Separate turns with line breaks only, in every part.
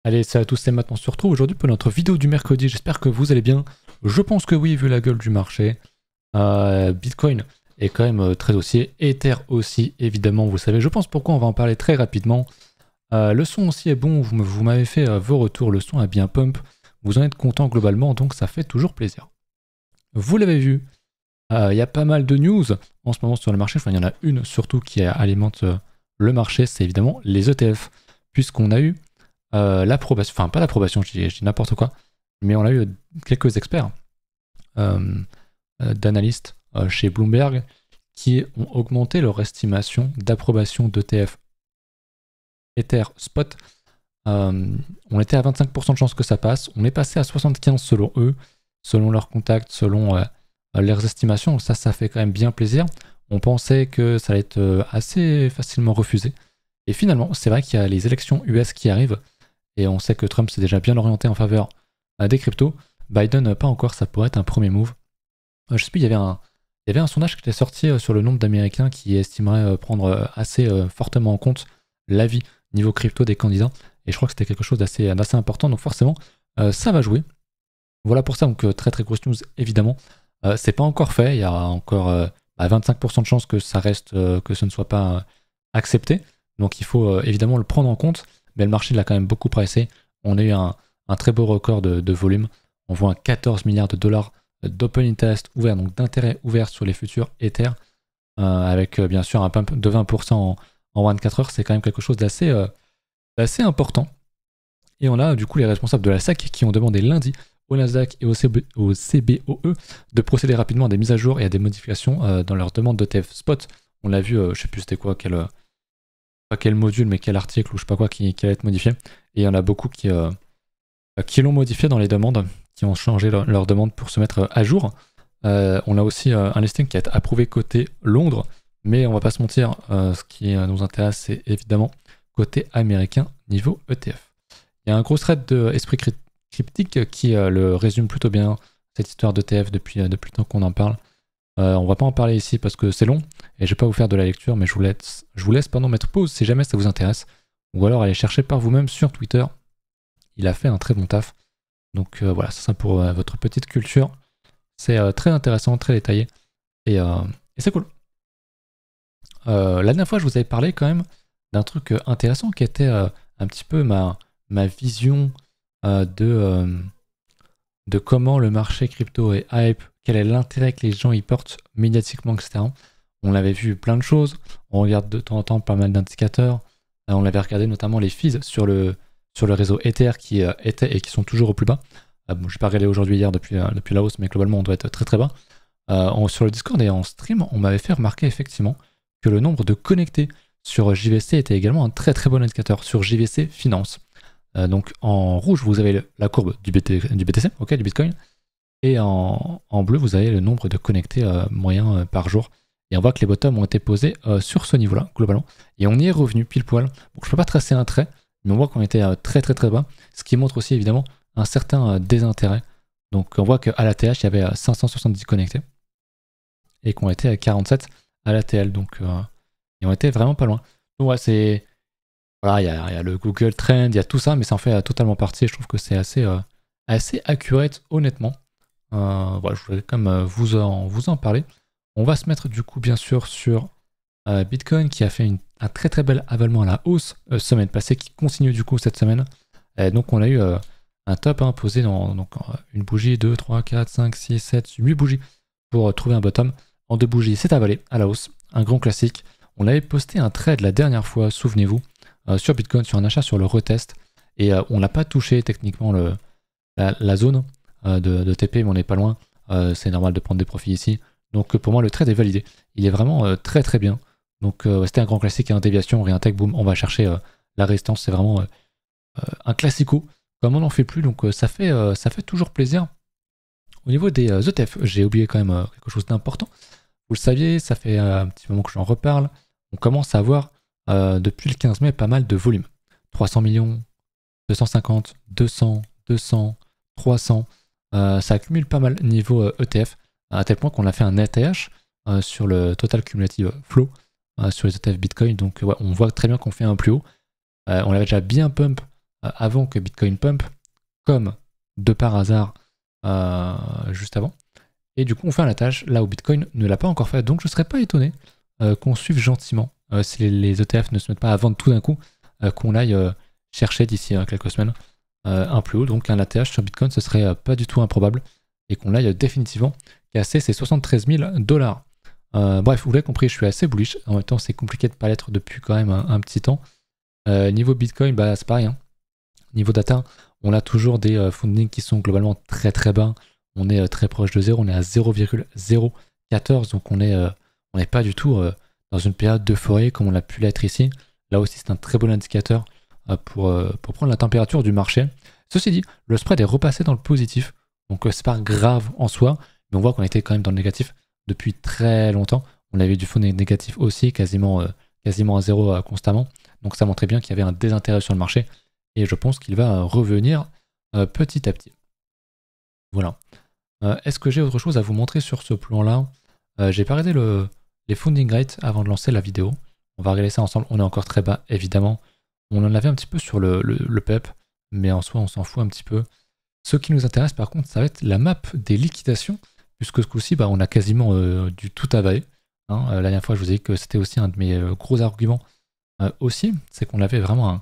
Allez, salut à tous, c'est Matt, on se retrouve aujourd'hui pour notre vidéo du mercredi. J'espère que vous allez bien. Je pense que oui, vu la gueule du marché. Bitcoin est quand même très haussier. Ether aussi, évidemment, vous savez. Je pense pourquoi on va en parler très rapidement. Le son aussi est bon, vous m'avez fait vos retours, le son a bien pump. Vous en êtes content globalement, donc ça fait toujours plaisir. Vous l'avez vu, il y a pas mal de news en ce moment sur le marché. Enfin, il y en a une surtout qui alimente le marché, c'est évidemment les ETF. Puisqu'on a eu l'approbation, enfin pas l'approbation, je dis n'importe quoi, mais on a eu quelques experts d'analystes chez Bloomberg qui ont augmenté leur estimation d'approbation d'ETF Ether Spot. On était à 25% de chance que ça passe, on est passé à 75% selon eux, selon leurs contacts, selon leurs estimations, ça fait quand même bien plaisir. On pensait que ça allait être assez facilement refusé. Et finalement, c'est vrai qu'il y a les élections US qui arrivent, et on sait que Trump s'est déjà bien orienté en faveur des cryptos. Biden, pas encore, ça pourrait être un premier move. Je sais plus, il y avait un sondage qui était sorti sur le nombre d'Américains qui estimeraient prendre assez fortement en compte l'avis niveau crypto des candidats, et je crois que c'était quelque chose d'assez important, donc forcément, ça va jouer. Voilà pour ça, donc très très grosse news, évidemment. C'est pas encore fait, il y a encore 25% de chances que ça reste, que ce ne soit pas accepté, donc il faut évidemment le prendre en compte. Mais le marché l'a quand même beaucoup pricé. On a eu un très beau record de volume. On voit un 14 milliards de dollars d'open interest ouvert, donc d'intérêt ouvert sur les futurs Ether, avec bien sûr un pump de 20% en 24 heures. C'est quand même quelque chose d'assez important. Et on a du coup les responsables de la SEC qui ont demandé lundi au Nasdaq et au CBOE de procéder rapidement à des mises à jour et à des modifications dans leur demande d'ETF spot. On l'a vu, je sais plus c'était quoi, pas quel module, mais quel article ou je sais pas quoi qui allait être modifié. Et il y en a beaucoup qui l'ont modifié dans les demandes, qui ont changé leur demande pour se mettre à jour. On a aussi un listing qui a été approuvé côté Londres, mais on va pas se mentir, ce qui nous intéresse, c'est évidemment côté américain niveau ETF. Il y a un gros thread de Esprit Cryptique qui le résume plutôt bien, cette histoire d'ETF depuis le temps qu'on en parle. On va pas en parler ici parce que c'est long et je vais pas vous faire de la lecture, mais je vous laisse mettre pause si jamais ça vous intéresse, ou alors aller chercher par vous-même sur Twitter. Il a fait un très bon taf, donc voilà, c'est ça pour votre petite culture. C'est très intéressant, très détaillé, et c'est cool. La dernière fois je vous avais parlé quand même d'un truc intéressant qui était un petit peu ma vision de comment le marché crypto est hype, quel est l'intérêt que les gens y portent médiatiquement, etc. On avait vu plein de choses, on regarde de temps en temps pas mal d'indicateurs, on avait regardé notamment les fees sur le réseau Ether qui étaient et qui sont toujours au plus bas. Bon, je n'ai pas regardé aujourd'hui, hier, depuis la hausse, mais globalement on doit être très très bas. Sur le Discord et en stream, on m'avait fait remarquer effectivement que le nombre de connectés sur JVC était également un très très bon indicateur sur JVC Finance. Donc en rouge, vous avez la courbe du BTC, ok, du Bitcoin, et en bleu, vous avez le nombre de connectés moyens par jour. Et on voit que les bottoms ont été posés sur ce niveau-là, globalement. Et on y est revenu pile poil. Donc je ne peux pas tracer un trait, mais on voit qu'on était très très très bas, ce qui montre aussi évidemment un certain désintérêt. Donc on voit qu'à la TH, il y avait 570 connectés, et qu'on était à 47 à la TL, donc et on était vraiment pas loin. Donc ouais, c'est... Voilà, il y a le Google Trend, il y a tout ça, mais ça en fait totalement partie. Je trouve que c'est assez accurate, honnêtement. Voilà, je voulais quand même vous en parler. On va se mettre du coup, bien sûr, sur Bitcoin qui a fait un très très bel avalement à la hausse semaine passée, qui continue du coup cette semaine. Donc on a eu un top posé dans une bougie, 2, 3, 4, 5, 6, 7, 8 bougies pour trouver un bottom. En 2 bougies, c'est avalé à la hausse. Un grand classique. On avait posté un trade la dernière fois, souvenez-vous, sur Bitcoin, sur un achat sur le retest, et on n'a pas touché techniquement la zone de TP, mais on n'est pas loin. C'est normal de prendre des profits ici. Donc pour moi, le trade est validé. Il est vraiment très très bien. Donc c'était un grand classique, un déviation, réintègre, boum, on va chercher la résistance. C'est vraiment un classico, comme on n'en fait plus. Donc ça fait toujours plaisir. Au niveau des ETF, j'ai oublié quand même quelque chose d'important. Vous le saviez, ça fait un petit moment que j'en reparle. On commence à avoir depuis le 15 mai pas mal de volume. 300 millions, 250, 200, 300. Ça accumule pas mal niveau ETF, à tel point qu'on a fait un ATH sur le total cumulative flow sur les ETF Bitcoin. Donc ouais, on voit très bien qu'on fait un plus haut. On l'avait déjà bien pump avant que Bitcoin pump, comme de par hasard juste avant. Et du coup, on fait un attache là où Bitcoin ne l'a pas encore fait. Donc, je ne serais pas étonné qu'on suive gentiment, si les ETF ne se mettent pas à vendre tout d'un coup, qu'on aille chercher d'ici quelques semaines un plus haut. Donc, un ATH sur Bitcoin, ce serait pas du tout improbable et qu'on aille définitivement casser ces 73 000 $. Bref, vous l'avez compris, je suis assez bullish. En même temps, c'est compliqué de ne pas l'être depuis quand même un petit temps. Niveau Bitcoin, bah, c'est pareil. Hein. Niveau data, on a toujours des fundings qui sont globalement très très bas. On est très proche de 0, on est à 0,014, donc on n'est pas du tout dans une période d'euphorie comme on l'a pu l'être ici. Là aussi, c'est un très bon indicateur pour prendre la température du marché. Ceci dit, le spread est repassé dans le positif, donc c'est pas grave en soi, mais on voit qu'on était quand même dans le négatif depuis très longtemps. On avait du funding négatif aussi, quasiment à zéro constamment, donc ça montrait bien qu'il y avait un désintérêt sur le marché, et je pense qu'il va revenir petit à petit. Voilà. Est-ce que j'ai autre chose à vous montrer sur ce plan-là? J'ai pas regardé les funding rates avant de lancer la vidéo. On va regarder ça ensemble. On est encore très bas, évidemment. On en avait un petit peu sur le PEP, mais en soi, on s'en fout un petit peu. Ce qui nous intéresse, par contre, ça va être la map des liquidations, puisque ce coup-ci, bah, on a quasiment du tout avaler. Hein. La dernière fois, je vous ai dit que c'était aussi un de mes gros arguments aussi, c'est qu'on avait vraiment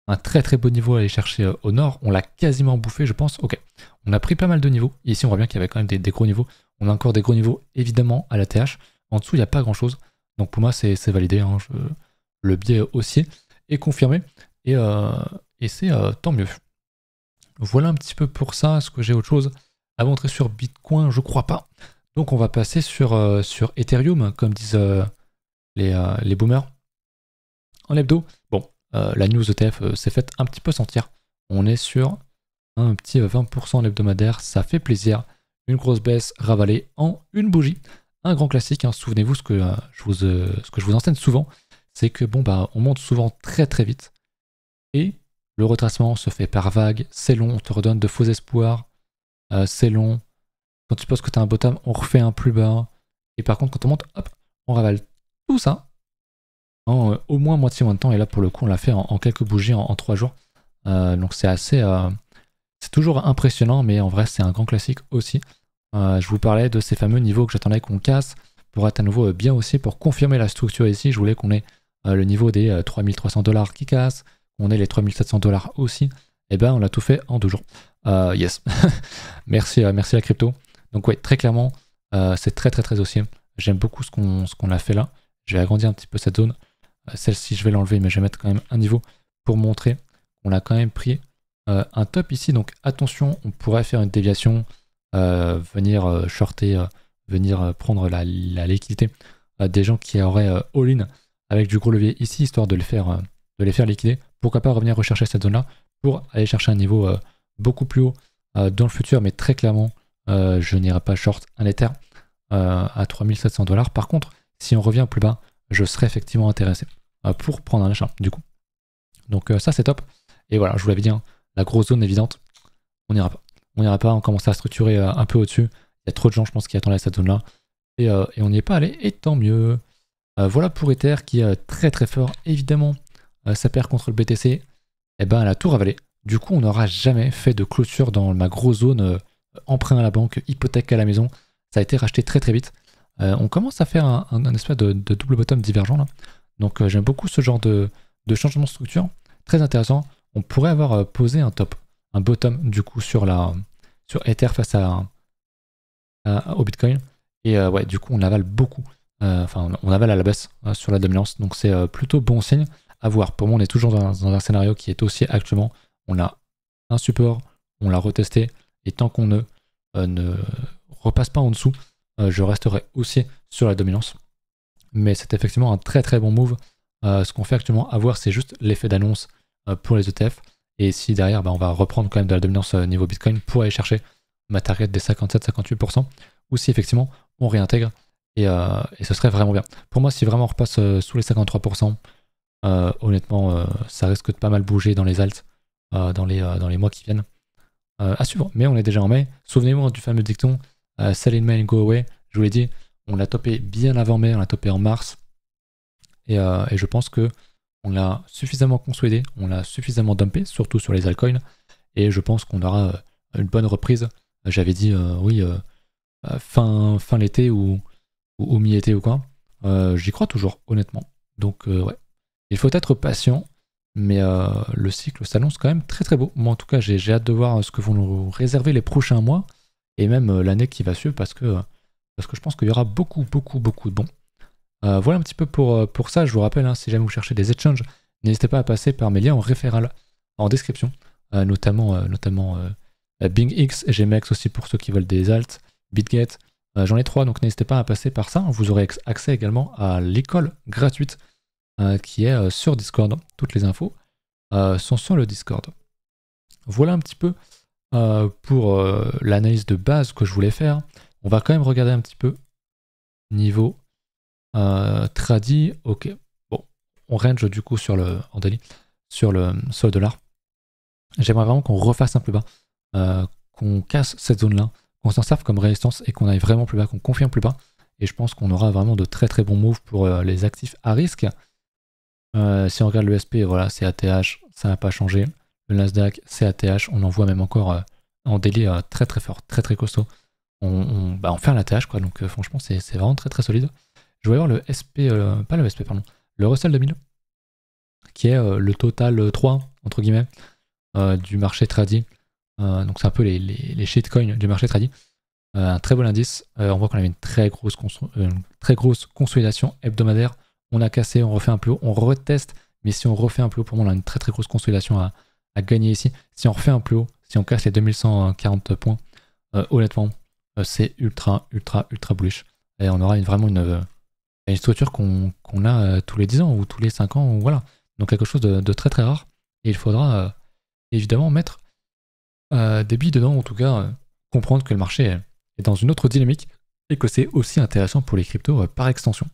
un très très beau niveau à aller chercher au nord. On l'a quasiment bouffé, je pense. Ok, on a pris pas mal de niveaux. Et ici, on voit bien qu'il y avait quand même des gros niveaux. On a encore des gros niveaux, évidemment, à la TH. En dessous, il n'y a pas grand-chose. Donc pour moi, c'est validé. Hein. Le biais haussier est confirmé. Et c'est tant mieux. Voilà un petit peu pour ça. Est-ce que j'ai autre chose à montrer sur Bitcoin? Je crois pas. Donc on va passer sur Ethereum, comme disent les boomers. En hebdo, bon, la news ETF s'est faite un petit peu sentir. On est sur un petit 20% en hebdomadaire, ça fait plaisir. Une grosse baisse ravalée en une bougie. Un grand classique, hein. Souvenez-vous ce que je vous enseigne souvent, c'est que bon bah on monte souvent très très vite et le retracement se fait par vague, c'est long, on te redonne de faux espoirs, c'est long. Quand tu penses que tu as un bottom, on refait un plus bas. Et par contre, quand on monte, hop, on ravale tout ça en au moins moitié moins de temps. Et là, pour le coup, on l'a fait en quelques bougies en 3 jours. Donc c'est assez... c'est toujours impressionnant, mais en vrai, c'est un grand classique aussi. Je vous parlais de ces fameux niveaux que j'attendais qu'on casse pour être à nouveau bien aussi, pour confirmer la structure ici. Je voulais qu'on ait le niveau des 3300 $ qui casse, qu'on ait les 3700 $ aussi. Et ben, on l'a tout fait en 2 jours. Yes. merci la crypto. Donc ouais, très clairement, c'est très très très haussier. J'aime beaucoup ce qu'on a fait là. Je vais agrandir un petit peu cette zone. Celle-ci, je vais l'enlever, mais je vais mettre quand même un niveau pour montrer qu'on a quand même pris un top ici. Donc attention, on pourrait faire une déviation, venir shorter, venir prendre la liquidité des gens qui auraient all-in avec du gros levier ici, histoire de les faire liquider. Pourquoi pas revenir rechercher cette zone-là pour aller chercher un niveau beaucoup plus haut dans le futur, mais très clairement, je n'irai pas short un Ether à 3700 $. Par contre, si on revient plus bas, je serais effectivement intéressé pour prendre un achat du coup. Donc ça c'est top. Et voilà, je vous l'avais dit, hein, la grosse zone évidente, on n'ira pas. On n'ira pas, on commence à structurer un peu au-dessus. Il y a trop de gens, je pense, qui attendaient cette zone-là. Et on n'y est pas allé, et tant mieux. Voilà pour Ether qui est très très fort. Évidemment, ça perd contre le BTC. Et ben, elle a tout ravalé. Du coup, on n'aura jamais fait de clôture dans ma grosse zone emprunt à la banque, hypothèque à la maison. Ça a été racheté très très vite. On commence à faire un espèce de double bottom divergent là. Donc j'aime beaucoup ce genre de changement de structure. Très intéressant. On pourrait avoir posé un top, un bottom du coup sur Ether face au Bitcoin. Et ouais, du coup on avale beaucoup. Enfin, on avale à la baisse sur la dominance. Donc c'est plutôt bon signe à voir. Pour moi, on est toujours dans un scénario qui est haussier actuellement. On a un support, on l'a retesté. Et tant qu'on ne repasse pas en dessous, je resterai haussier sur la dominance. Mais c'est effectivement un très très bon move. Ce qu'on fait actuellement à voir, c'est juste l'effet d'annonce pour les ETF. Et si derrière, bah, on va reprendre quand même de la dominance niveau Bitcoin pour aller chercher ma target des 57-58%, ou si effectivement on réintègre, et ce serait vraiment bien. Pour moi, si vraiment on repasse sous les 53%, honnêtement, ça risque de pas mal bouger dans les alts dans les mois qui viennent. À suivre, mais on est déjà en mai. Souvenez-vous du fameux dicton sell in May and go away. Je vous l'ai dit, on l'a topé bien avant mai, on l'a topé en mars. Et je pense que on l'a suffisamment consolidé, on l'a suffisamment dumpé, surtout sur les altcoins, et je pense qu'on aura une bonne reprise. J'avais dit oui, fin l'été ou mi-été ou quoi. J'y crois toujours, honnêtement. Donc ouais, il faut être patient, mais le cycle s'annonce quand même très très beau. Moi en tout cas, j'ai hâte de voir ce que vont nous réserver les prochains mois, et même l'année qui va suivre, parce que je pense qu'il y aura beaucoup de bons. Voilà un petit peu pour ça. Je vous rappelle, hein, si jamais vous cherchez des exchanges, n'hésitez pas à passer par mes liens en référal en description, notamment BingX, GMX aussi pour ceux qui veulent des alts, BitGet. J'en ai 3, donc n'hésitez pas à passer par ça. Vous aurez accès également à l'école gratuite qui est sur Discord. Toutes les infos sont sur le Discord. Voilà un petit peu pour l'analyse de base que je voulais faire. On va quand même regarder un petit peu niveau tradi. Ok, bon, on range du coup sur le en daily, sur le dollar. J'aimerais vraiment qu'on refasse un plus bas, qu'on casse cette zone-là, qu'on s'en serve comme résistance et qu'on aille vraiment plus bas, qu'on confirme plus bas. Et je pense qu'on aura vraiment de très très bons moves pour les actifs à risque. Si on regarde le SP, voilà, c'est ATH, ça n'a pas changé. Le Nasdaq, c'est ATH, on en voit même encore en daily très très fort, très très costaud. On fait un ATH quoi, donc franchement c'est vraiment très très solide. Je vais voir le SP, pas le SP pardon, le Russell 2000, qui est le total 3 entre guillemets du marché tradi. Donc c'est un peu les shitcoins du marché tradi. Un très bon indice. On voit qu'on avait une très grosse consolidation hebdomadaire. On a cassé, on refait un plus haut, on reteste. Mais si on refait un plus haut, pour moi, on a une très très grosse consolidation à gagner ici. Si on refait un plus haut, si on casse les 2140 points, honnêtement, c'est ultra bullish. Et on aura vraiment une structure qu'on a tous les 10 ans ou tous les 5 ans. Ou voilà. Donc quelque chose de très très rare. Et il faudra évidemment mettre des billes dedans, en tout cas comprendre que le marché est dans une autre dynamique et que c'est aussi intéressant pour les cryptos par extension.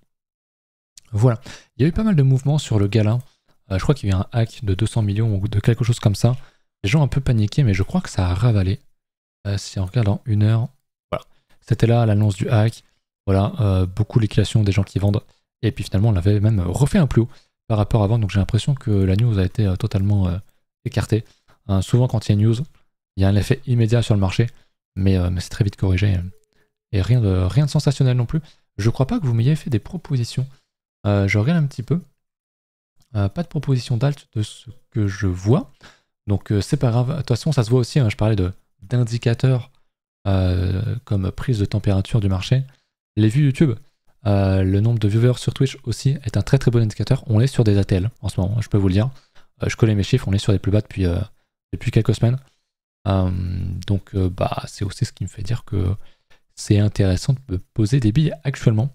Voilà, il y a eu pas mal de mouvements sur le Gala. Je crois qu'il y a eu un hack de 200 millions ou de quelque chose comme ça. Les gens ont un peu paniqué, mais je crois que ça a ravalé. Si on regarde en 1 heure, voilà, c'était là l'annonce du hack. Voilà, beaucoup de liquidation des gens qui vendent. Et puis finalement, on avait même refait un plus haut par rapport à avant. Donc j'ai l'impression que la news a été totalement écartée. Souvent, quand il y a une news, il y a un effet immédiat sur le marché, mais c'est très vite corrigé. Et rien de sensationnel non plus. Je crois pas que vous m'ayez fait des propositions. Je regarde un petit peu. Pas de proposition d'alt de ce que je vois. Donc c'est pas grave. De toute façon, ça se voit aussi. Hein, je parlais d'indicateurs comme prise de température du marché. Les vues YouTube, le nombre de viewers sur Twitch aussi est un très très bon indicateur. On est sur des ATL en ce moment, je peux vous le dire. Je connais mes chiffres, on est sur des plus bas depuis quelques semaines. Donc c'est aussi ce qui me fait dire que c'est intéressant de poser des billes actuellement.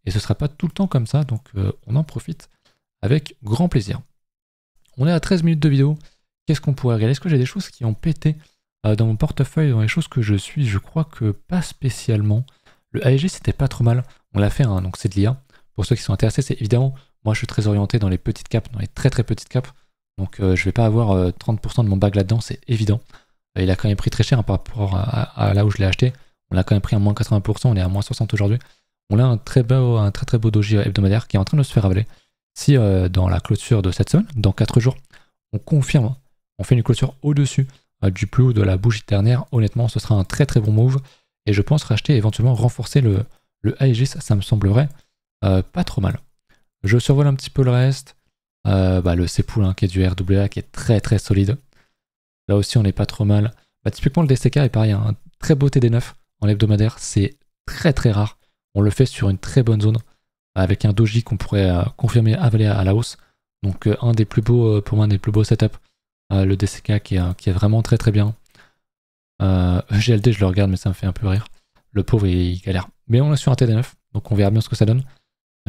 Et ce ne sera pas tout le temps comme ça, donc on en profite avec grand plaisir. On est à 13 minutes de vidéo. Qu'est-ce qu'on pourrait regarder? Est-ce que j'ai des choses qui ont pété dans mon portefeuille, dans les choses que je suis? Je crois que pas spécialement. Le AEG, c'était pas trop mal. On l'a fait, hein, donc c'est de l'IA. Pour ceux qui sont intéressés, c'est évidemment, moi je suis très orienté dans les petites caps, dans les très très petites caps. Donc je vais pas avoir 30% de mon bag là-dedans, c'est évident. Il a quand même pris très cher hein, par rapport à là où je l'ai acheté. On l'a quand même pris à moins 80%, on est à moins 60 aujourd'hui. On a un très très beau doji hebdomadaire qui est en train de se faire avaler. Si dans la clôture de cette semaine, dans 4 jours, on confirme, on fait une clôture au-dessus du plus haut de la bougie ternaire, honnêtement, ce sera un très très bon move. Et je pense racheter, éventuellement renforcer le AEG, ça me semblerait pas trop mal. Je survole un petit peu le reste. Le C-Pool hein, qui est du RWA qui est très très solide. Là aussi on n'est pas trop mal. Typiquement le DCK est pareil, hein, un très beau TD9 en hebdomadaire, c'est très très rare. On le fait sur une très bonne zone avec un doji qu'on pourrait confirmer avaler à la hausse. Donc un des plus beaux, pour moi un des plus beaux setups. Le DCK qui est vraiment très très bien. GLD je le regarde mais ça me fait un peu rire. Le pauvre il galère. Mais on l'a sur un TD9, donc on verra bien ce que ça donne.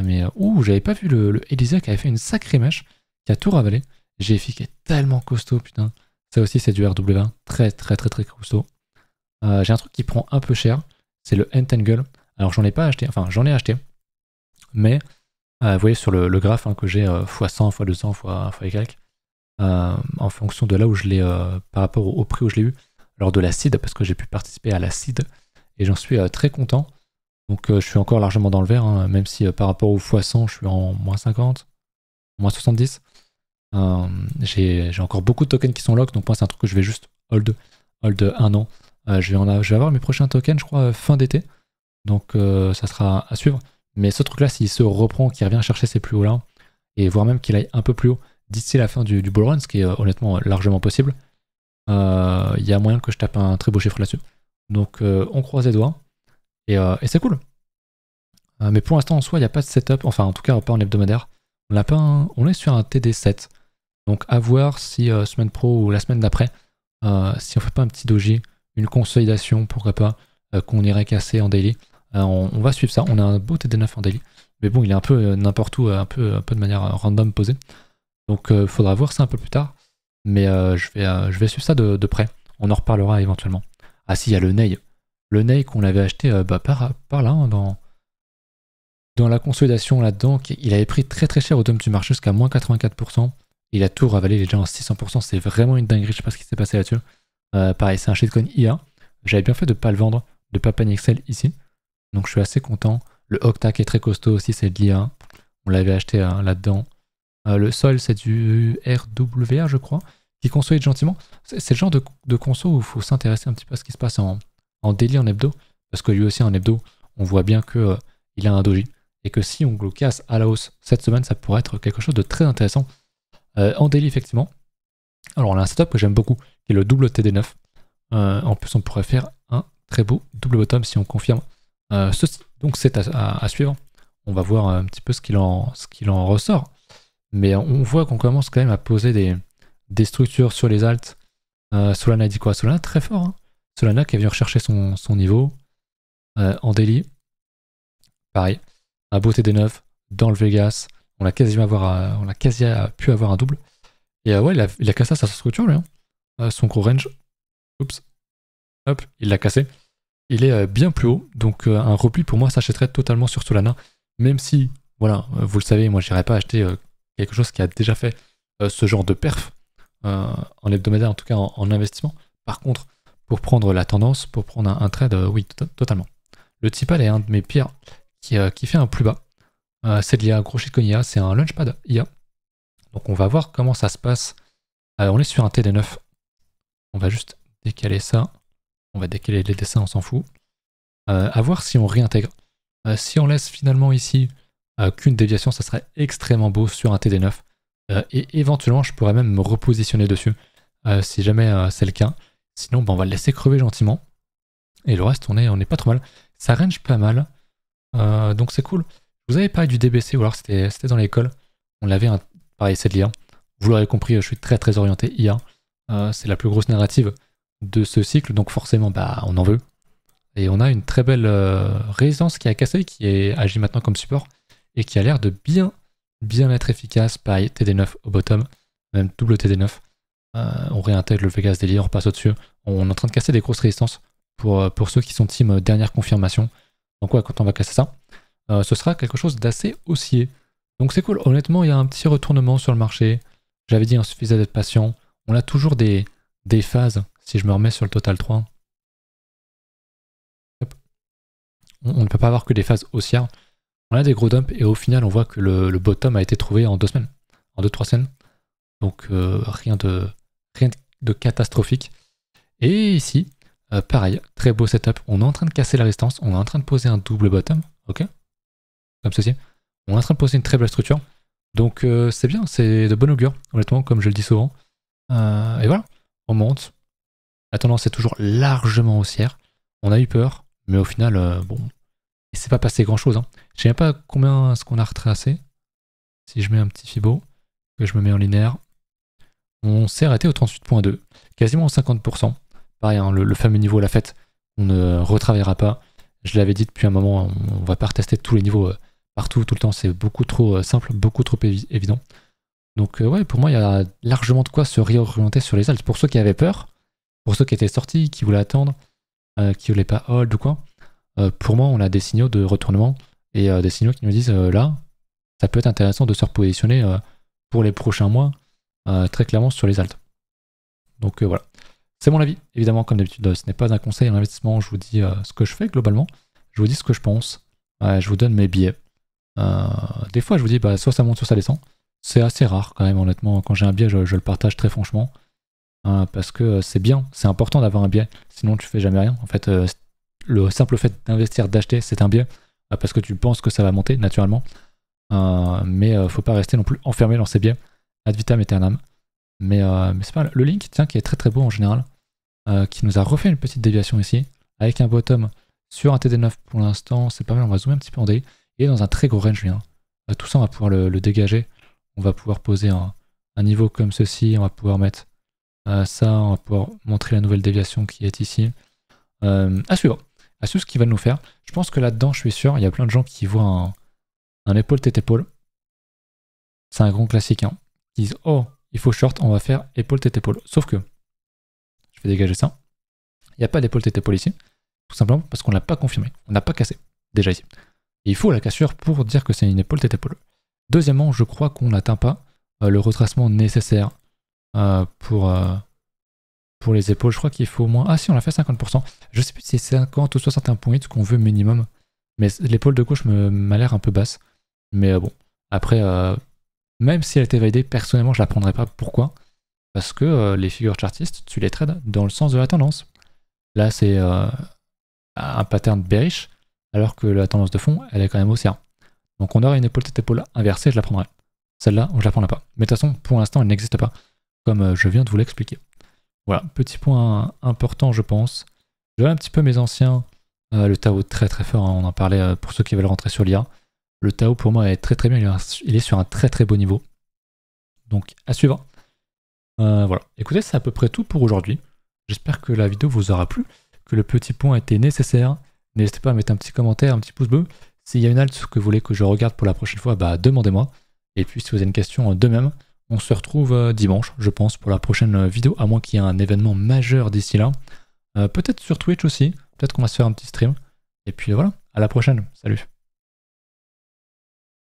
Mais j'avais pas vu le Elisa qui avait fait une sacrée mèche, qui a tout ravalé. GFI qui est tellement costaud, putain. Ça aussi c'est du RW1, très très très très costaud. J'ai un truc qui prend un peu cher, c'est le Entangle. Alors j'en ai pas acheté, enfin j'en ai acheté. Mais vous voyez sur le graphe hein, que j'ai x100, x200, x Y, en fonction de là où je l'ai, par rapport au prix où je l'ai eu, lors de la seed, parce que j'ai pu participer à la seed, et j'en suis très content. Donc je suis encore largement dans le vert, hein, même si par rapport au x100, je suis en moins 50, moins 70. J'ai encore beaucoup de tokens qui sont lock, donc moi c'est un truc que je vais juste hold 1 an. Je vais avoir mes prochains tokens, je crois, fin d'été. Donc ça sera à suivre. Mais ce truc-là, s'il se reprend, qu'il revient chercher ces plus hauts-là, et voire même qu'il aille un peu plus haut d'ici la fin du bull run, ce qui est honnêtement largement possible, il y a moyen que je tape un très beau chiffre là-dessus. Donc on croise les doigts, et c'est cool. Mais pour l'instant, en soi, il n'y a pas de setup, enfin en tout cas pas en hebdomadaire. On est sur un TD7. Donc à voir si semaine pro ou la semaine d'après, si on fait pas un petit doji, une consolidation, pourquoi pas, qu'on irait casser en daily. On va suivre ça. On a un beau TD9 en daily. Mais bon, il est un peu n'importe où, un peu de manière random posé. Donc faudra voir ça un peu plus tard. Mais je vais suivre ça de près. On en reparlera éventuellement. Ah si, il y a le Ney. Le Ney qu'on avait acheté par là, hein, dans la consolidation là-dedans. Il avait pris très très cher au top du marché jusqu'à moins 84%. Il a tout ravalé, il est déjà en 600%. C'est vraiment une dinguerie, je sais pas ce qui s'est passé là-dessus. Pareil, c'est un shitcoin IA. J'avais bien fait de ne pas le vendre, de ne pas panic sell ici. Donc je suis assez content. Le Octa qui est très costaud aussi, c'est de l'IA. On l'avait acheté là-dedans. Le Sol, c'est du RWA, je crois, qui consolide gentiment. C'est le genre de conso où il faut s'intéresser un petit peu à ce qui se passe en daily, en hebdo. Parce que lui aussi, en hebdo, on voit bien qu'il a un doji. Et que si on le casse à la hausse cette semaine, ça pourrait être quelque chose de très intéressant. En daily, effectivement. Alors, on a un setup que j'aime beaucoup, qui est le double TD9. En plus, on pourrait faire un très beau double bottom si on confirme ceci. Donc, c'est à suivre. On va voir un petit peu ce qu'il en ressort. Mais on voit qu'on commence quand même à poser des structures sur les alts. Solana dit quoi? Solana très fort. Hein. Solana qui est venu rechercher son niveau en daily. Pareil, un beau TD9 dans le Vegas. On a quasi pu avoir un double. Et ouais, il a cassé sa structure, lui. Hein. Son gros range. Oups. Hop, il l'a cassé. Il est bien plus haut. Donc un repli, pour moi, s'achèterait totalement sur Solana. Même si, voilà, vous le savez, moi, j'irais pas acheter quelque chose qui a déjà fait ce genre de perf. En hebdomadaire, en tout cas en investissement. Par contre, pour prendre la tendance, pour prendre un trade, oui, totalement. Le Tipal est un de mes pires qui fait un plus bas. C'est de l'IA, gros shitcoin IA, c'est un launchpad IA. Donc on va voir comment ça se passe. On est sur un TD9. On va juste décaler ça. On va décaler les dessins, on s'en fout. À voir si on réintègre. Si on laisse finalement ici qu'une déviation, ça serait extrêmement beau sur un TD9. Et éventuellement, je pourrais même me repositionner dessus si jamais c'est le cas. Sinon, on va le laisser crever gentiment. Et le reste, on est pas trop mal. Ça range pas mal. Donc c'est cool. Vous avez parlé du DBC, ou alors c'était dans l'école. On l'avait, pareil, c'est de l'IA. Vous l'aurez compris, je suis très très orienté IA. C'est la plus grosse narrative de ce cycle, donc forcément, on en veut. Et on a une très belle résistance qui a cassé, qui agit maintenant comme support, et qui a l'air de bien être efficace. Pareil, TD9 au bottom, même double TD9. On réintègre le Vegas Daily, on repasse au-dessus. On est en train de casser des grosses résistances pour ceux qui sont team dernière confirmation. Donc ouais, quand on va casser ça, ce sera quelque chose d'assez haussier. Donc c'est cool, honnêtement, il y a un petit retournement sur le marché. J'avais dit, il suffisait d'être patient. On a toujours des phases, si je me remets sur le total 3. Hop. On ne peut pas avoir que des phases haussières. On a des gros dumps et au final, on voit que le bottom a été trouvé en 2 semaines, en 2-3 semaines. Donc rien de catastrophique. Et ici, pareil, très beau setup. On est en train de casser la résistance. On est en train de poser un double bottom. Ok, comme ceci. On est en train de poser une très belle structure. Donc c'est bien, c'est de bon augure, honnêtement, comme je le dis souvent. Et voilà, on monte. La tendance est toujours largement haussière. On a eu peur, mais au final, bon, il s'est pas passé grand chose. Hein. Je sais même pas combien est-ce qu'on a retracé. Si je mets un petit Fibo, que je me mets en linéaire, on s'est arrêté au 38.2, quasiment 50%. Pareil, hein, le fameux niveau à la fête, on ne retravaillera pas. Je l'avais dit depuis un moment, on va pas retester tous les niveaux partout, tout le temps. C'est beaucoup trop simple, beaucoup trop évident. Donc ouais, pour moi, il y a largement de quoi se réorienter sur les alts. Pour ceux qui avaient peur, pour ceux qui étaient sortis, qui voulaient attendre, qui voulaient pas hold ou quoi, pour moi, on a des signaux de retournement et des signaux qui nous disent là, ça peut être intéressant de se repositionner pour les prochains mois, très clairement sur les alts. Donc voilà. C'est mon avis, évidemment, comme d'habitude, ce n'est pas un conseil en investissement, je vous dis ce que je fais globalement, je vous dis ce que je pense, je vous donne mes billets. Des fois, je vous dis, soit ça monte, soit ça descend. C'est assez rare quand même, honnêtement. Quand j'ai un biais, je le partage très franchement. Parce que c'est bien, c'est important d'avoir un biais. Sinon, tu fais jamais rien. En fait, le simple fait d'investir, d'acheter, c'est un biais. Parce que tu penses que ça va monter naturellement. Mais faut pas rester non plus enfermé dans ces biais. Ad vitam aeternam. Mais c'est pas mal. Le link, tiens, qui est très très beau en général. Qui nous a refait une petite déviation ici. Avec un bottom sur un TD9 pour l'instant. C'est pas mal, on va zoomer un petit peu en daily. Et dans un très gros range, lui. Tout ça, on va pouvoir le dégager. On va pouvoir poser un niveau comme ceci. On va pouvoir mettre ça. On va pouvoir montrer la nouvelle déviation qui est ici. À suivre. À suivre ce qu'il va nous faire. Je pense que là-dedans, je suis sûr, il y a plein de gens qui voient un épaule tête épaule. C'est un grand classique. Hein. Ils disent oh, il faut short, on va faire épaule tête épaule. Sauf que, je vais dégager ça. Il n'y a pas d'épaule tête épaule ici. Tout simplement parce qu'on ne l'a pas confirmé. On n'a pas cassé. Déjà ici. Et il faut la cassure pour dire que c'est une épaule tête épaule. Deuxièmement, je crois qu'on n'atteint pas le retracement nécessaire pour les épaules. Je crois qu'il faut au moins... Ah si, on a fait 50%. Je sais plus si c'est 50 ou 61 points qu'on veut minimum. Mais l'épaule de gauche m'a l'air un peu basse. Mais bon, après, même si elle était validée, personnellement, je la prendrais pas. Pourquoi? Parce que les figures chartistes, tu les trades dans le sens de la tendance. Là, c'est un pattern bearish, alors que la tendance de fond, elle est quand même haussière. Donc on aurait une épaule tête épaule inversée, je la prendrais. Celle-là, je la prendrai pas. Mais de toute façon, pour l'instant, elle n'existe pas, comme je viens de vous l'expliquer. Voilà, petit point important, je pense. Je vois un petit peu mes anciens. Le Tao très très fort, hein, on en parlait pour ceux qui veulent rentrer sur l'IA. Le Tao pour moi est très très bien, il est sur un très très beau niveau. Donc à suivre. Voilà, écoutez, c'est à peu près tout pour aujourd'hui. J'espère que la vidéo vous aura plu, que le petit point était nécessaire. N'hésitez pas à mettre un petit commentaire, un petit pouce bleu. S'il y a une halte que vous voulez que je regarde pour la prochaine fois, bah demandez-moi. Et puis si vous avez une question de même, on se retrouve dimanche, je pense, pour la prochaine vidéo, à moins qu'il y ait un événement majeur d'ici là. Peut-être sur Twitch aussi, peut-être qu'on va se faire un petit stream. Et puis voilà, à la prochaine, salut.